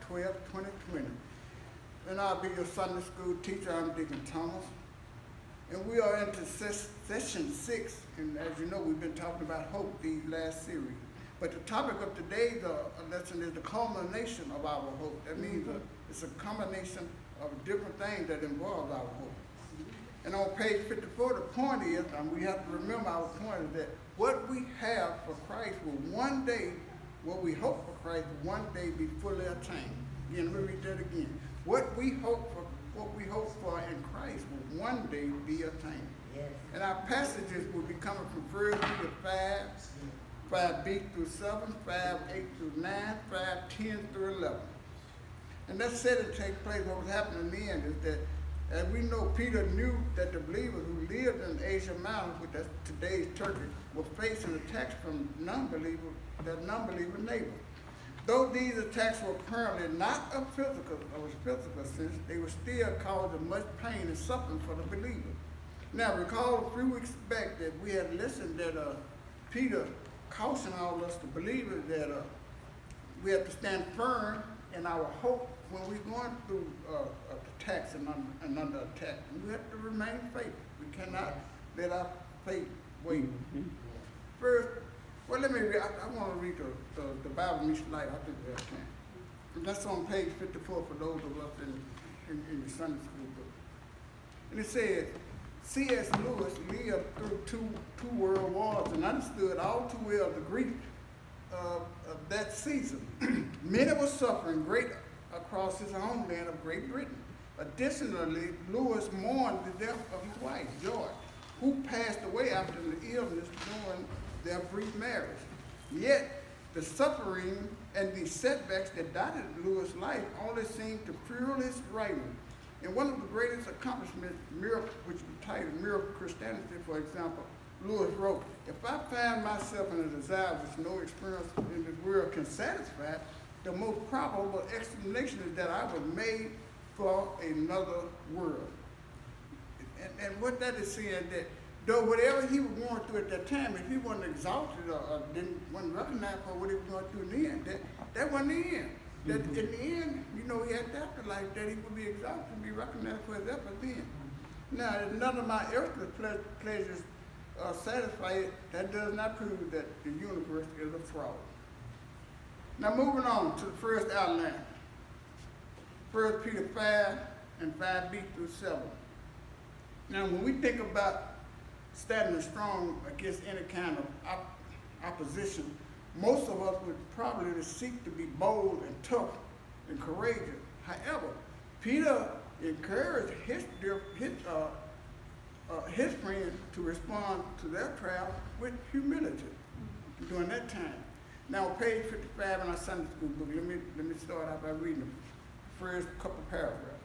12, 2020. And I'll be your Sunday school teacher. I'm Deacon Thomas. And we are into session 6. And as you know, we've been talking about hope these last series. But the topic of today's lesson is the culmination of our hope. That means it's a combination of different things that involve our hope. And on page 54, the point is, and we have to remember our point is that what we have for Christ will one day, what we hope for Christ will one day be fully attained. Again, let me read that again. What we hope for in Christ will one day be attained. Yes. And our passages will be coming from 1 Peter 5, 5b through 7, 5, 8 through 9, 5, 10 through 11. And that setting takes place. What was happening in the end is that, as we know, Peter knew that the believers who lived in Asia Minor, which is today's Turkey, were facing attacks from their non-believer neighbors. Though these attacks were apparently not of physical sense, they were still causing much pain and suffering for the believers. Now, recall a few weeks back that we had listened that Peter cautioned all us, the believers, that we have to stand firm in our hope when we're going through attacks and under attack. And we have to remain faithful. We cannot let our faith waver. First, well, let me read. I want to read the Bible in each light. I think that I can. And that's on page 54 for those of us in the Sunday school book. And it says, C.S. Lewis lived through two world wars and understood all too well the grief of that season. Many were suffering great across his homeland of Great Britain. Additionally, Lewis mourned the death of his wife, George, who passed away after the illness during their brief marriage. Yet, the suffering and the setbacks that dotted Lewis' life only seemed to fuel his writing. And one of the greatest accomplishments, which was titled Miracle Christianity, for example, Lewis wrote, "If I find myself in a desire which no experience in this world can satisfy, the most probable explanation is that I was made for another world." And what that is saying, that though whatever he was going through at that time, if he wasn't exalted or wasn't recognized for what he was going through in the end, that wasn't the end. That in the end, you know, he had the afterlife, that he would be exalted and be recognized for his efforts then. Now, if none of my earthly pleasures are satisfied, that does not prove that the universe is a fraud. Now, moving on to the first outline. 1 Peter 5 and 5b through 7. Now, when we think about standing strong against any kind of opposition, most of us would probably seek to be bold and tough and courageous. However, Peter encouraged his friends to respond to their trial with humility during that time. Now, on page 55 in our Sunday school book, let me start out by reading the first couple paragraphs.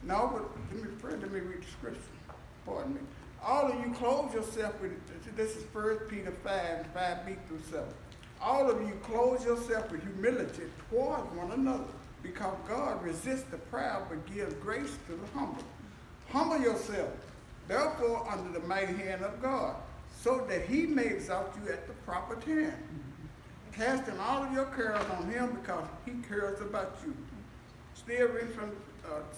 Now, but let me read the scripture. Pardon me. All of you clothe yourself with, this is 1 Peter 5, 5b through 7. All of you clothe yourself with humility toward one another, because God resists the proud but gives grace to the humble. Humble yourself, therefore, under the mighty hand of God, so that he may exalt you at the proper time. Casting all of your cares on him, because he cares about you. Still reading from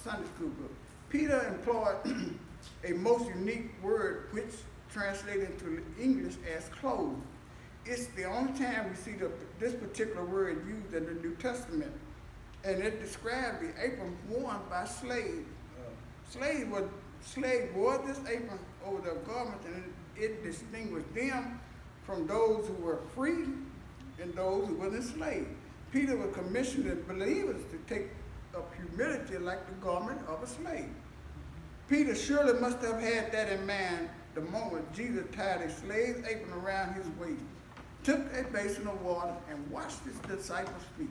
Sunday school book. Peter employed a most unique word which translated into English as clothes. It's the only time we see this particular word used in the New Testament, and it described the apron worn by slaves. Slave wore this apron over their garments, and it distinguished them from those who were free and those who were enslaved. Peter was commissioning believers to take up humility like the garment of a slave. Peter surely must have had that in mind the moment Jesus tied a slave's apron around his waist, took a basin of water, and washed his disciples' feet.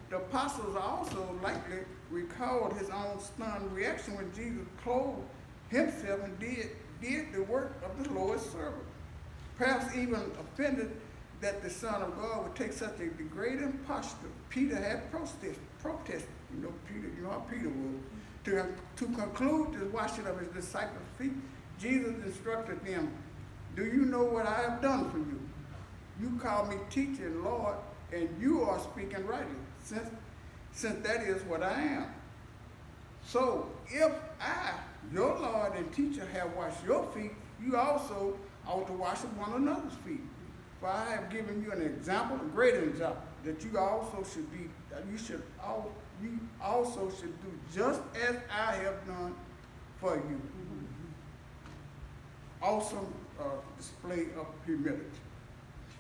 The apostles also likely recalled his own stunned reaction when Jesus clothed himself and did the work of the Lord's servant. Perhaps even offended that the Son of God would take such a degrading posture. Peter had protested. You know how Peter would. To conclude the washing of his disciples' feet, Jesus instructed them, "Do you know what I have done for you? You call me teacher and Lord, and you are speaking rightly. since that is what I am. So if I, your Lord and teacher, have washed your feet, you also ought to wash one another's feet. For I have given you an example, a great example, that you also should be, you also should do just as I have done for you. Awesome display of humility.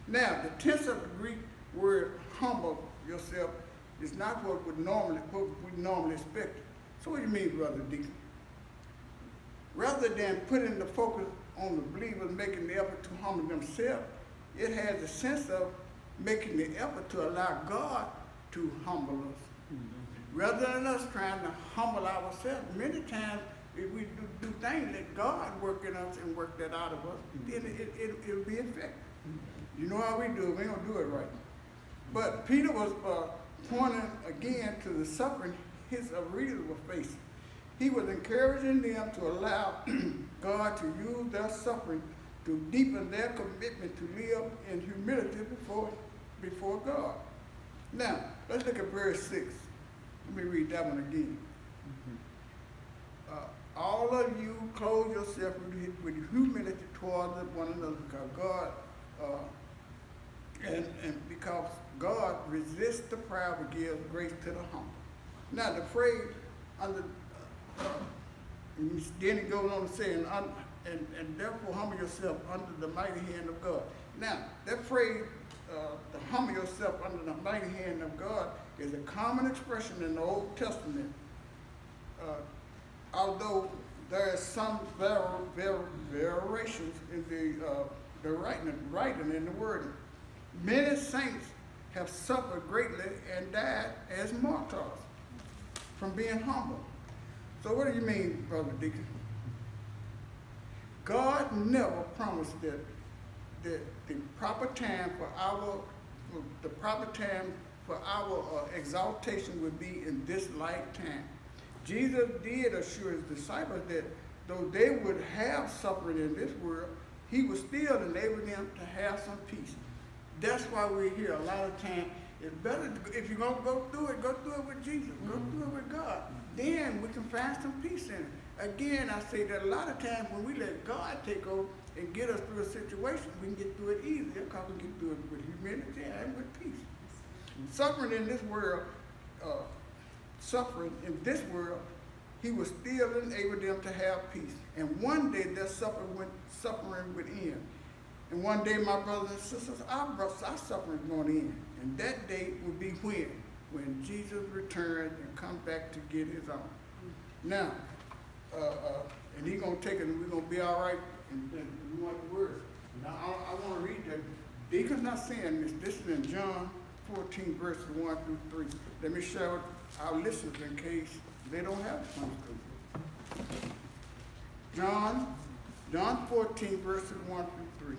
Now, the tense of the Greek word humble yourself is not what we normally expect. So what do you mean, Brother Deacon? Rather than putting the focus on the believers making the effort to humble themselves, it has a sense of making the effort to allow God to humble us. Rather than us trying to humble ourselves, many times if we do things that God work in us and work that out of us, then it'll be effective. You know how we do it, we don't do it right. But Peter was pointing again to the suffering his readers were facing. He was encouraging them to allow God to use their suffering to deepen their commitment to live in humility before God. Now, let's look at verse 6. Let me read that one again. All of you clothe yourself with humility toward one another, because God and because God resists the proud but gives grace to the humble. Now the phrase under then it goes on to say, and therefore humble yourself under the mighty hand of God. Now that phrase, to humble yourself under the mighty hand of God, is a common expression in the Old Testament. Although there is some variations in the writing in the wording. Many saints have suffered greatly and died as martyrs from being humble. So what do you mean, Brother Deacon? God never promised that the proper time for our exaltation would be in this lifetime. Jesus did assure his disciples that though they would have suffering in this world, he would still enable them to have some peace. That's why we're here a lot of times. It's better, if you're going to go through it with Jesus. Go through it with God. Then we can find some peace in it. Again, I say that a lot of times when we let God take over and get us through a situation, we can get through it easier because we get through it with humility and with peace. Suffering in this world, he was still enable them to have peace. And one day their suffering would end. And one day, my brothers and sisters, our suffering is going to end. And that day would be when Jesus returns and comes back to get his own. Now, and he's going to take it and we're going to be all right. And we want the word. Now, I want to read that. Deacon's not saying this. This is in John 14, verses 1 through 3. Let me share with our listeners in case they don't have the Sunday school. John 14, verses 1 through 3.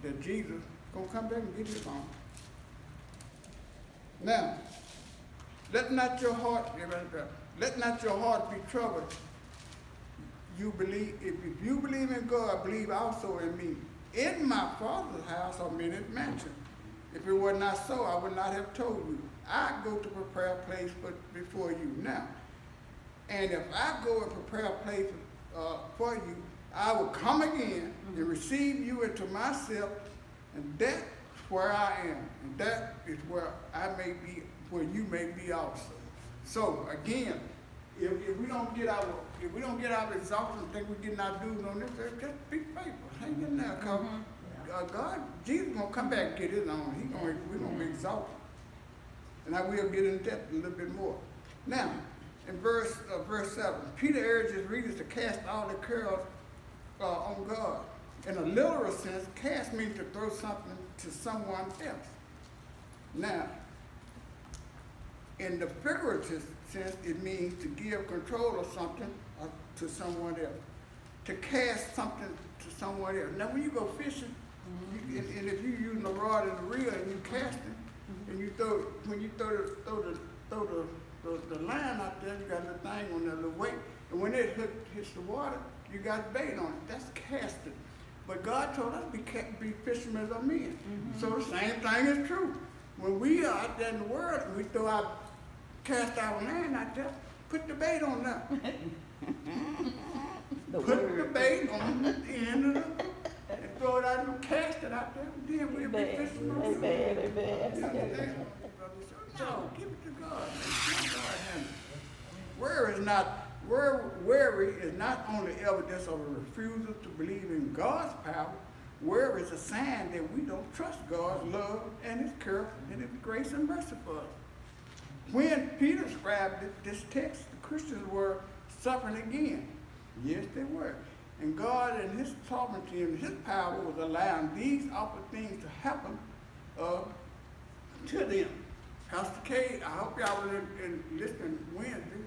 That Jesus gonna come back and get his own. Now, let not your heart be troubled. If you believe in God, believe also in me. In my Father's house are many mansions. If it were not so, I would not have told you. I go to prepare a place before you now. And if I go and prepare a place for you, I will come again and receive you into myself, and that's where I am, and that is where I may be, where you may be also. So again, if we don't get our exalted and think we're getting our dues on this, just be faithful. Hang in there, because God, Jesus is gonna come back and get his own. We're gonna be exalted, and I will get into that a little bit more. Now, in verse 7, Peter urged his readers to cast all the cares on God. In a literal sense, cast means to throw something to someone else. Now, in the figurative sense, it means to give control of something to someone else. To cast something to someone else. Now, when you go fishing, and if you're using a rod and a reel and you casting, and you throw the line out there, you got the thing on there, the weight, and when it hits the water, you got bait on it. That's casting. But God told us be fishermen of men. So the same thing is true. When we are out there in the world, we cast our line out there, put the bait on there. Put the bait on the end of the hook and throw it out and cast it out there. Then we'll be fishing on it. Amen. No, give it to God. Let God handle it. Worry is not only evidence of a refusal to believe in God's power. Worry is a sign that we don't trust God's love and His care and His grace and mercy for us. When Peter scribed this text, the Christians were suffering again. Yes, they were. And God and His sovereignty and His power was allowing these awful things to happen to them. Pastor K, I hope y'all were listening Wednesday.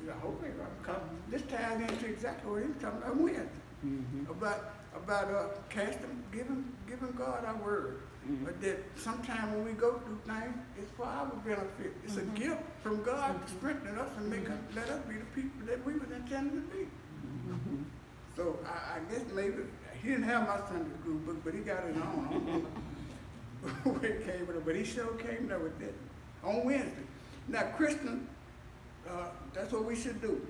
I hope they were, because this ties into exactly what he was talking about Wednesday. Mm-hmm. About casting, giving God our word. Mm-hmm. But that sometimes when we go through things, it's for our benefit. It's a gift from God to strengthen us and make us, let us be the people that we were intended to be. Mm-hmm. So I guess maybe he didn't have my Sunday school book, but he got it on. Where it came with it, but he sure came there with it on Wednesday. Now, Christian, that's what we should do.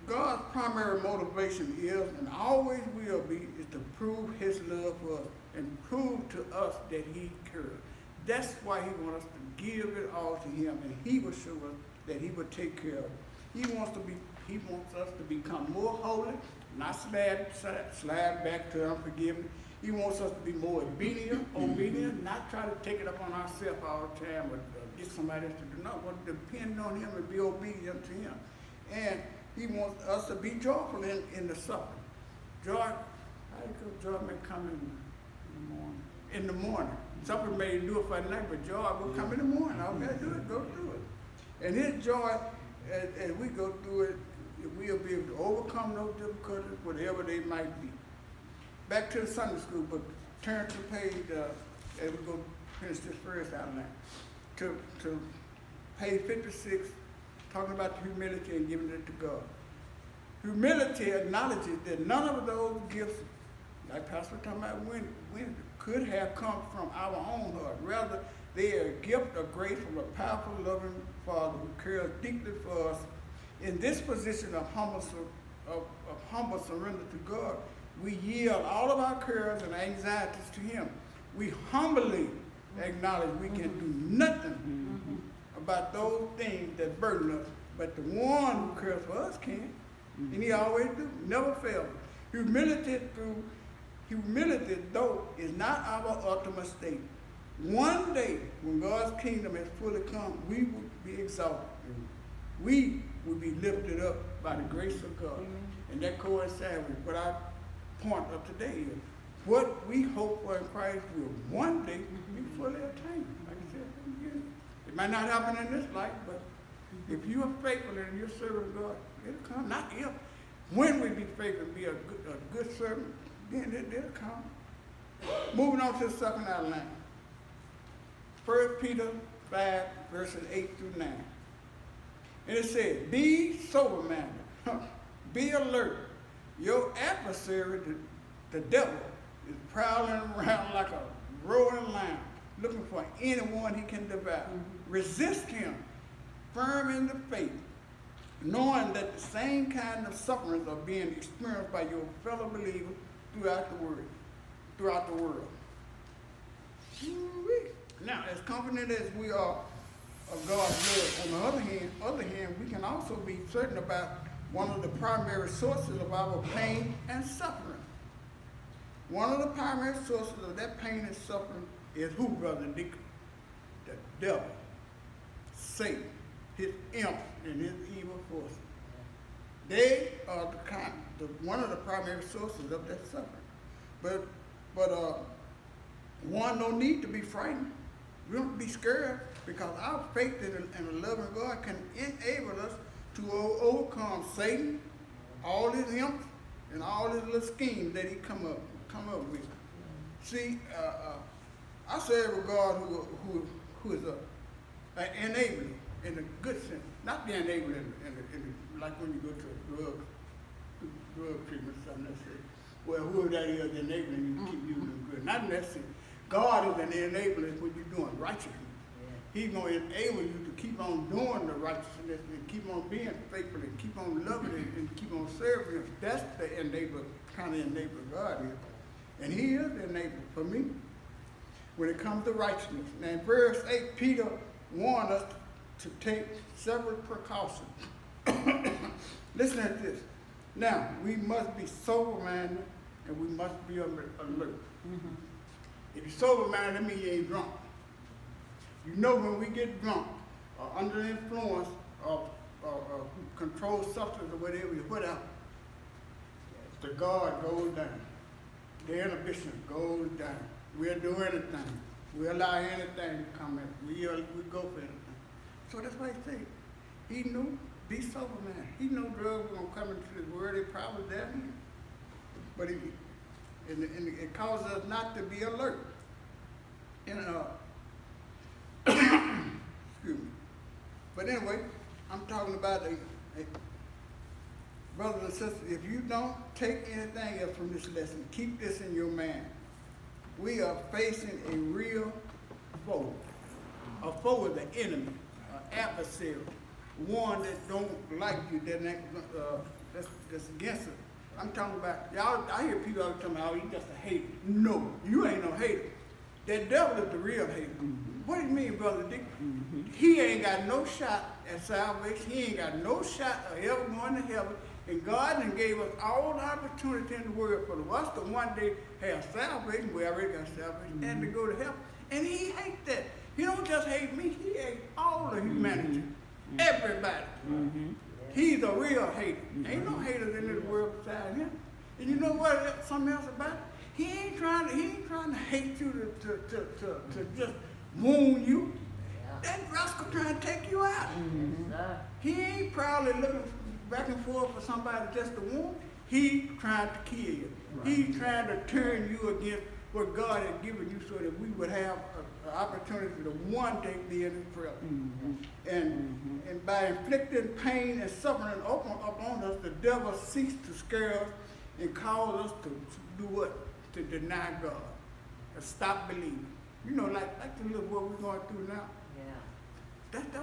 God's primary motivation is, and always will be, is to prove His love for us and prove to us that He cares. That's why He wants us to give it all to Him, and He will show us that He will take care of it. He wants us to become more holy, not slide back to unforgiveness. He wants us to be more obedient, not try to take it up on ourselves all the time or get somebody else to do. No, want to depend on Him and be obedient to Him. And He wants us to be joyful in the suffering. Joy may come in the morning. Suffering may do it for the night, but joy will come in the morning. All we got to do is go through it. And His joy, as we go through it, we'll be able to overcome those difficulties, whatever they might be. Back to the Sunday school book. Turn to page, as we go finish this first outline, to page 56, talking about the humility and giving it to God. Humility acknowledges that none of those gifts, like Pastor was talking about Wednesday, could have come from our own heart. Rather, they are a gift of grace from a powerful, loving Father who cares deeply for us. In this position of humble surrender to God, we yield all of our cares and anxieties to Him. We humbly acknowledge we can do nothing about those things that burden us, but the one who cares for us can. And He always do, never fails. Humility, though, is not our ultimate state. One day, when God's kingdom has fully come, we will be exalted. We will be lifted up by the grace of God. And that coincides with what our point of today is. What we hope for in Christ will one day be fully attained. Like I said, it might not happen in this life, but if you are faithful and you're serving God, it'll come. Not if. When we be faithful and be a good servant, then it'll come. Moving on to the second outline. 1 Peter 5, verses 8 through 9. And it says, be sober-minded. Be alert. Your adversary, the devil, is prowling around like a roaring lion, looking for anyone he can devour. Resist him, firm in the faith, knowing that the same kind of sufferings are being experienced by your fellow believers throughout the world. Now, as confident as we are of God's love, on the other hand, we can also be certain about one of the primary sources of our pain and suffering. One of the primary sources of that pain and suffering is who, Brother Deacon? The devil, Satan, his imps, and his evil forces. They are one of the primary sources of that suffering. But one, no need to be frightened. We don't be scared, because our faith in the loving God can enable us to overcome Satan, all his imps, and all his little schemes that he come up with. See, I serve a God who is an enabler in a good sense, not the enabler like when you go to a drug treatment or something. Let's say, well, whoever that is enabling you to keep using good, not in that sense. God is an enabler when you're doing righteousness. He's going to enable you to keep on doing the righteousness and keep on being faithful and keep on loving it and keep on serving him. That's the enabler, kind of enabler God is. And he is the enabler for me when it comes to righteousness. Now in verse 8, Peter warned us to take several precautions. Listen at this. Now, we must be sober-minded and we must be alert. Mm-hmm. If you're sober-minded, that means you ain't drunk. You know when we get drunk or under the influence of controlled substance or whatever, the guard goes down. The inhibition goes down. We'll do anything. We'll allow anything to come in. We go for anything. So that's why he said, he knew, be sober, man. He knew drugs were going to come into this world. They probably there. But it causes us not to be alert. And, excuse me. But anyway, I'm talking about brothers and sisters, if you don't take anything else from this lesson, keep this in your mind. We are facing a real foe. A foe is the enemy, an adversary, one that don't like you, that's against it. I'm talking about, y'all, I hear people all the time, oh, you just a hater. No, you ain't no hater. That devil is the real hater. Mm-hmm. What do you mean, Brother Deacon? Mm-hmm. He ain't got no shot at salvation. He ain't got no shot of ever going to heaven. And God done gave us all the opportunity in the world for us to one day have salvation. We already got salvation, mm-hmm. and to go to heaven. And he hates that. He don't just hate me, he hates all of humanity. Mm-hmm. Everybody. Mm-hmm. He's a real hater. Mm-hmm. Ain't no haters in this world besides him. And you know what? Something else about it? He ain't trying to hate you to just wound you. Yeah. That rascal trying to take you out. Mm-hmm. He ain't probably looking back and forth for somebody just to wound. He trying to kill you. Right. He trying to turn you against what God had given you so that we would have an opportunity to one day be in his presence. Mm-hmm. And by inflicting pain and suffering upon us, the devil seeks to scare us and cause us to do what? To deny God, to stop believing. You know, like the little what we're going through now. Yeah. That's a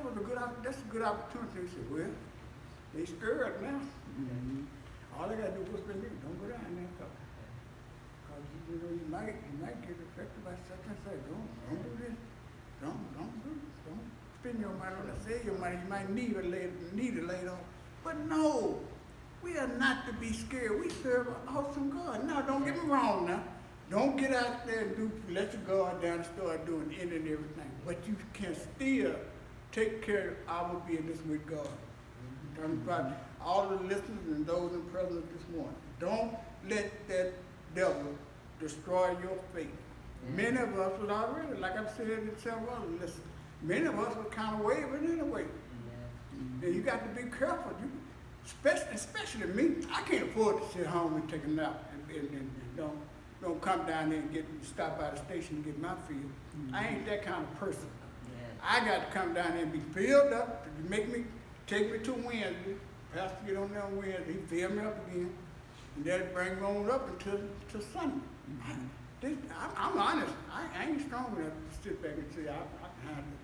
good opportunity. They say, well, they scared now. Mm-hmm. All they gotta do is whisper in there, don't go down there, because you might get affected by such and such. Don't do this. Don't do this. Don't spend your money on that. Save your money. You might need it later on. But no. We are not to be scared. We serve an awesome God. Now, don't get me wrong now. Don't get out there and let your guard down and start doing any and everything. But you can still take care of our business with God. I'm talking about all the listeners and those in presence this morning. Don't let that devil destroy your faith. Mm-hmm. Many of us was already, like I've said in several other listeners, many of us were kind of wavering anyway. Mm-hmm. And you got to be careful. Especially me, I can't afford to sit home and take a nap and don't come down there and stop by the station and get my fill. Mm-hmm. I ain't that kind of person. Yeah. I got to come down there and be filled up. Take me to Wednesday. Pastor get on there on Wednesday, he fill me up again, and then bring me on up until Sunday. Mm-hmm. I'm honest. I ain't strong enough to sit back and say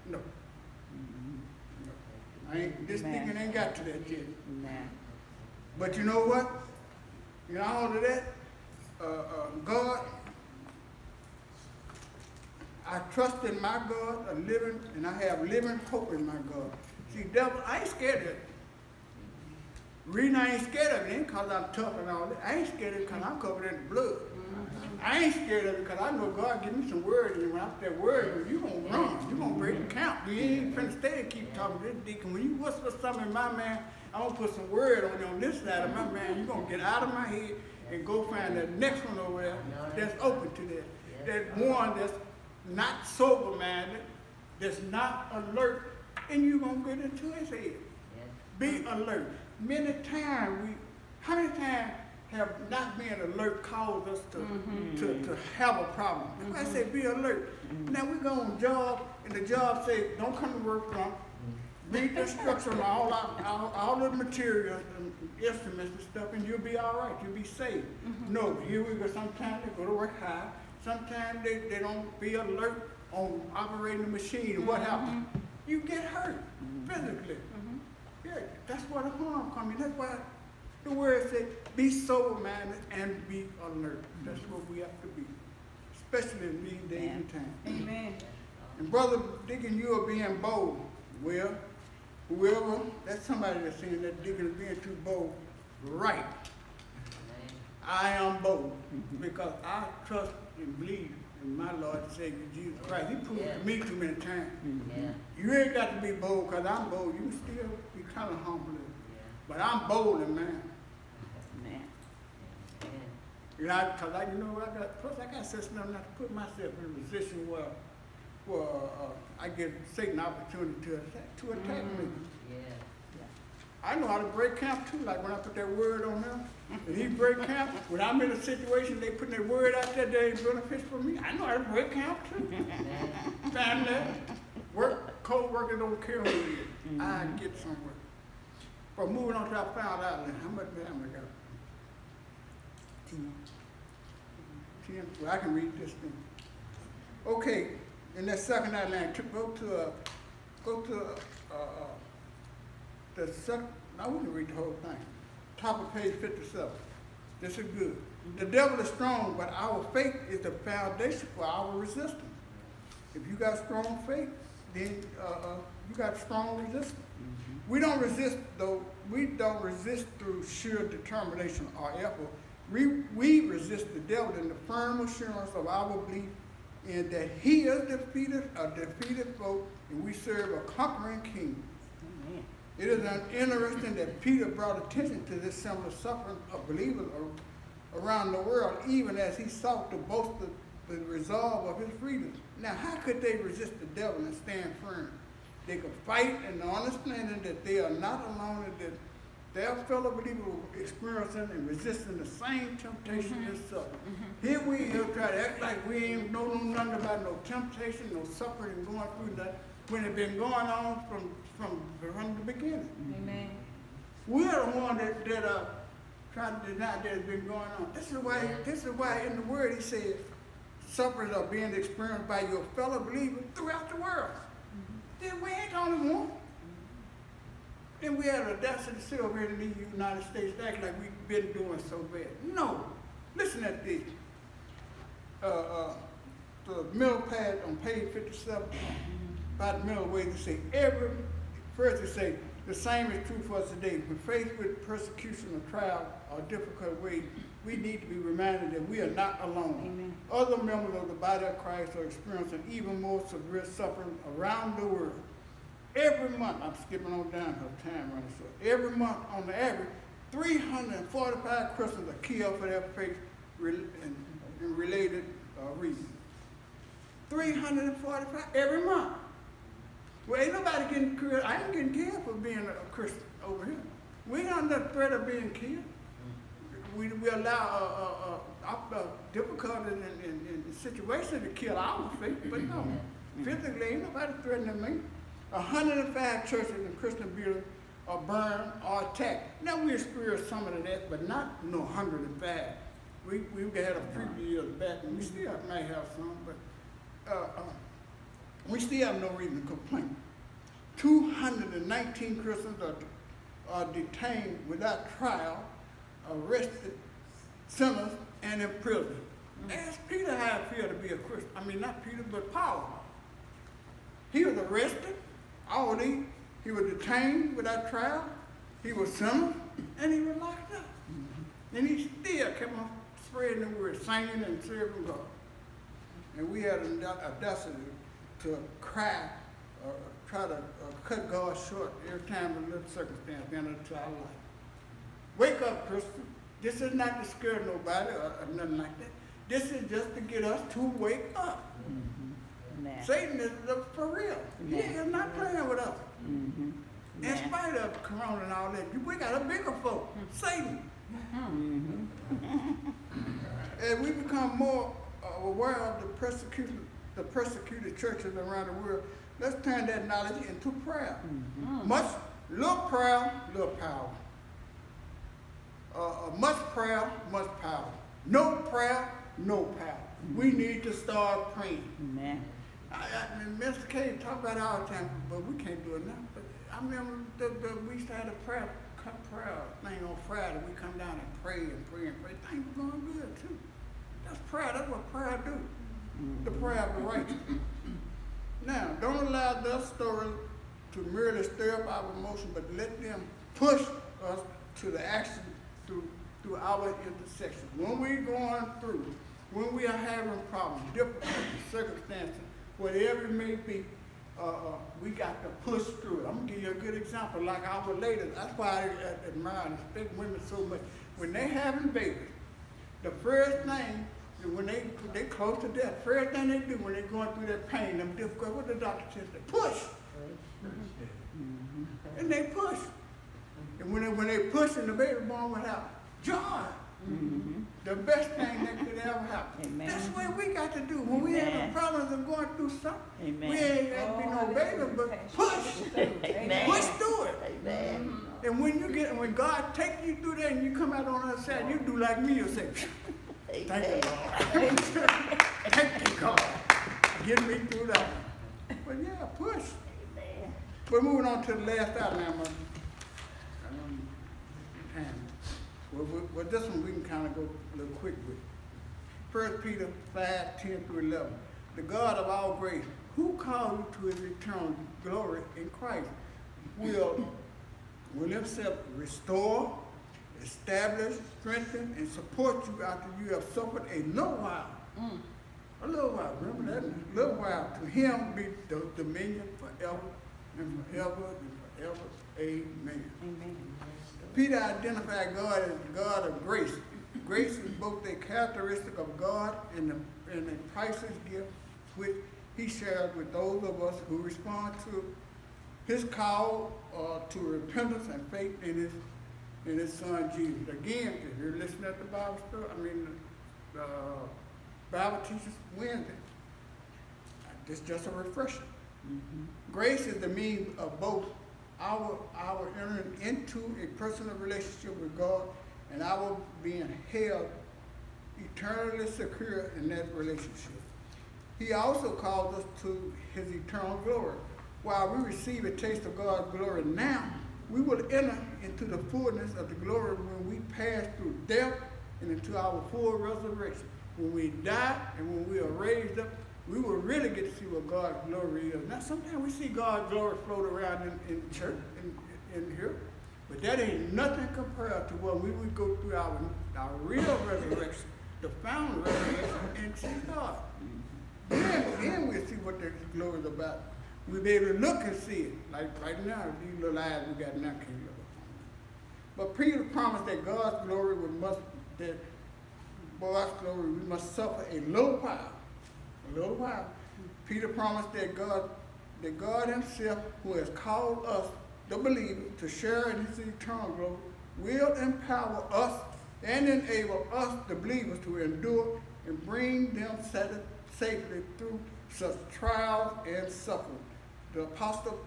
no. This Deacon ain't got to that yet. Nah. But you know what? In all of that, God, I trust in my God, and I have living hope in my God. See, devil, I ain't scared of it. The reason I ain't scared of it ain't because I'm tough and all that. I ain't scared of it because I'm covered in the blood. I ain't scared of it because I know God give me some word, and when I say word, you're going to run. You're going to break the count. You ain't finna stay and keep talking to this Deacon. When you whisper something in my man, I'm going to put some word on this side of my man. You're going to get out of my head and go find the next one over there that's open to that. That one that's not sober-minded, that's not alert, and you're going to get into his head. Be alert. How many times have not being alert caused us to have a problem? Mm-hmm. I say be alert. Mm-hmm. Now we go on job, and the job say don't come to work drunk. Read the instructions on all the materials and instruments and stuff, and you'll be all right. You'll be safe. Mm-hmm. No, here we go. Sometimes they go to work high. sometimes they don't be alert on operating the machine. What happens? You get hurt physically. Yeah, that's where the harm comes in. That's why the word says, be sober-minded and be alert. That's what we have to be, especially in these days and times. Amen. And Brother Deacon, you are being bold. Well, whoever, that's somebody that's saying that Deacon is being too bold. Right. I am bold because I trust and believe in my Lord and Savior Jesus Christ. He proved it to me too many times. You ain't got to be bold because I'm bold. You still be kind of humble. But I'm bold, man. Because I got sense enough not to put myself in a position where I get Satan opportunity to attack me. I know how to break camp too, like when I put that word on them. And he break camp, when I'm in a situation, they put their word out there that ain't benefits for me. I know how to break camp too. Family, work, co-worker don't care who it is. I get somewhere. But moving on to our final outline, how much time we got? 10. Well, I can read this thing. Okay, in that second outline, go to the second. I wouldn't read the whole thing. Top of page 57. This is good. The devil is strong, but our faith is the foundation for our resistance. If you got strong faith, then you got strong resistance. We don't resist, though. We don't resist through sheer determination or effort. We resist the devil in the firm assurance of our belief in that he is a defeated foe, and we serve a conquering king. Amen. It is interesting that Peter brought attention to this similar suffering of believers around the world, even as he sought to boast the resolve of his freedom. Now, how could they resist the devil and stand firm? They could fight in the understanding that they are not alone and that their fellow believers are experiencing and resisting the same temptation and suffering. Here we try to act like we ain't know nothing about no temptation, no suffering going through that when it's been going on from the beginning. Amen. We're the one that trying to deny that it's been going on. This is why in the word he said sufferings are being experienced by your fellow believers throughout the world. Then we ain't the only one. Then we had the audacity to sit over here in the United States and act like we've been doing so bad. No. Listen at this. The middle pad on page 57, about the middle way, they say, first they say, the same is true for us today. When faced with persecution or trial or difficult ways, we need to be reminded that we are not alone. Amen. Other members of the body of Christ are experiencing even more severe suffering around the world. Every month, I'm skipping on down because time running short. Every month, on the average, 345 Christians are killed for their faith and related reasons. 345 every month. Well, ain't nobody getting killed. I ain't getting killed for being a Christian over here. We ain't under the threat of being killed. We allow difficulties and situations to kill our faith, but no. Physically, ain't nobody threatening me. 105 churches and Christian buildings are burned or attacked. Now we experienced some of that, but not 105. We had a few years back, and we still might have some, but we still have no reason to complain. 219 Christians are detained without trial, arrested, sentenced, and imprisoned. Ask Peter how it feels to be a Christian. I mean, not Peter, but Paul. He was arrested. He was detained without trial, he was sentenced, and he was locked up. And he still kept on spreading the word, singing and serving God. And we had an audacity to cry or try to cut God short every time a little circumstance entered into our life. Wake up, Christian. This is not to scare nobody or nothing like that. This is just to get us to wake up. Satan is for real. He is not playing with us. In spite of Corona and all that, we got a bigger foe, Satan. And we become more aware of the persecuted churches around the world. Let's turn that knowledge into prayer. Little prayer, little power. Much prayer, much power. No prayer, no power. We need to start praying. Amen. I mean, Mr. K talk about it all the time, but we can't do it now. But I remember we used to have a prayer thing on Friday. We come down and pray and pray and pray. Things were going good too. That's prayer. That's what prayer do. The prayer of the righteous. Now, don't allow their story to merely stir up our emotion, but let them push us to the action through our intersection. When we're going through, when we are having problems, difficulties, circumstances, whatever it may be, we got to push through it. I'm gonna give you a good example. Like our ladies, that's why I admire and respect women so much. When they having babies, the first thing when they close to death, first thing they do when they're going through that pain, them difficult, what the doctor says, they push. And they push. And when they push and the baby born without joy, the best thing that could ever happen. Amen. That's what we got to do. When we have problems and going through something, we ain't got to be no baby, but push. Amen. Push through it. Amen. And when God take you through that and you come out on the other side, you do like me, you say, thank you, Lord. Thank you, God. Get me through that. But yeah, push. We're moving on to the last outline. Well, this one we can kind of go a little quick with. 1 Peter 5:10-11. The God of all grace, who called you to his eternal glory in Christ, will himself restore, establish, strengthen, and support you after you have suffered a little while. A little while, remember that? A little while. To him be the dominion forever and forever and forever. Amen. Amen. Peter identified God as God of grace. Grace is both a characteristic of God and a priceless gift which he shares with those of us who respond to his call to repentance and faith in his son Jesus. Again, if you're listening at the Bible story, Bible teachers Wednesday. This is just a refresher. Grace is the means of both our entering into a personal relationship with God and our being held eternally secure in that relationship. He also calls us to his eternal glory. While we receive a taste of God's glory now, we will enter into the fullness of the glory when we pass through death and into our full resurrection. When we die and when we are raised up, we will really get to see what God's glory is. Now, sometimes we see God's glory float around in church, in here, but that ain't nothing compared to what we would go through our real resurrection, the final resurrection, and see God. Then we'll see what the glory is about. We'll be able to look and see it. Like right now, these little eyes we got now can't look upon. But Peter promised that God's glory we must suffer a little while. A little while. Peter promised that God himself, who has called us, the believers, to share in his eternal glory, will empower us and enable us, the believers, to endure and bring them safely through such trials and suffering. The apostle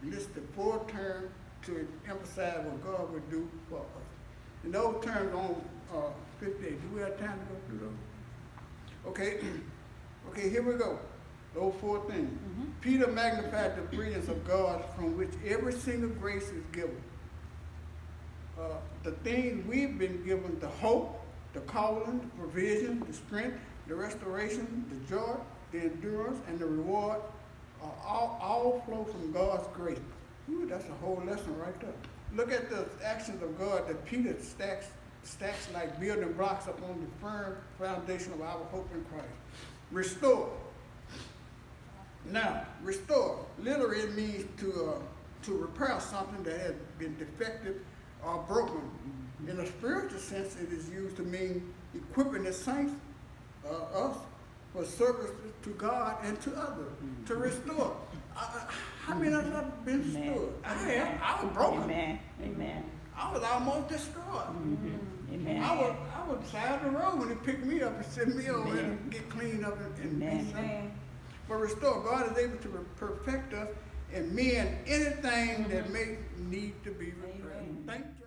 listed 4 terms to emphasize what God would do for us. And those terms on 58. Do we have time to go through those? Okay, here we go. Those 4 things. Peter magnified the brilliance of God from which every single grace is given. The things we've been given, the hope, the calling, the provision, the strength, the restoration, the joy, the endurance, and the reward, all flow from God's grace. Ooh, that's a whole lesson right there. Look at the actions of God that Peter stacks like building blocks upon the firm foundation of our hope in Christ. Restore. Now, restore literally it means to repair something that has been defective or broken. In a spiritual sense, it is used to mean equipping the saints, us, for service to God and to others. To restore. How many of us have been restored? I was broken. Amen. I was almost destroyed. Amen. I was side of the road when he picked me up and sent me over and get cleaned up and be something. But restore, God is able to perfect us and mend anything that may need to be repaired. Thank you.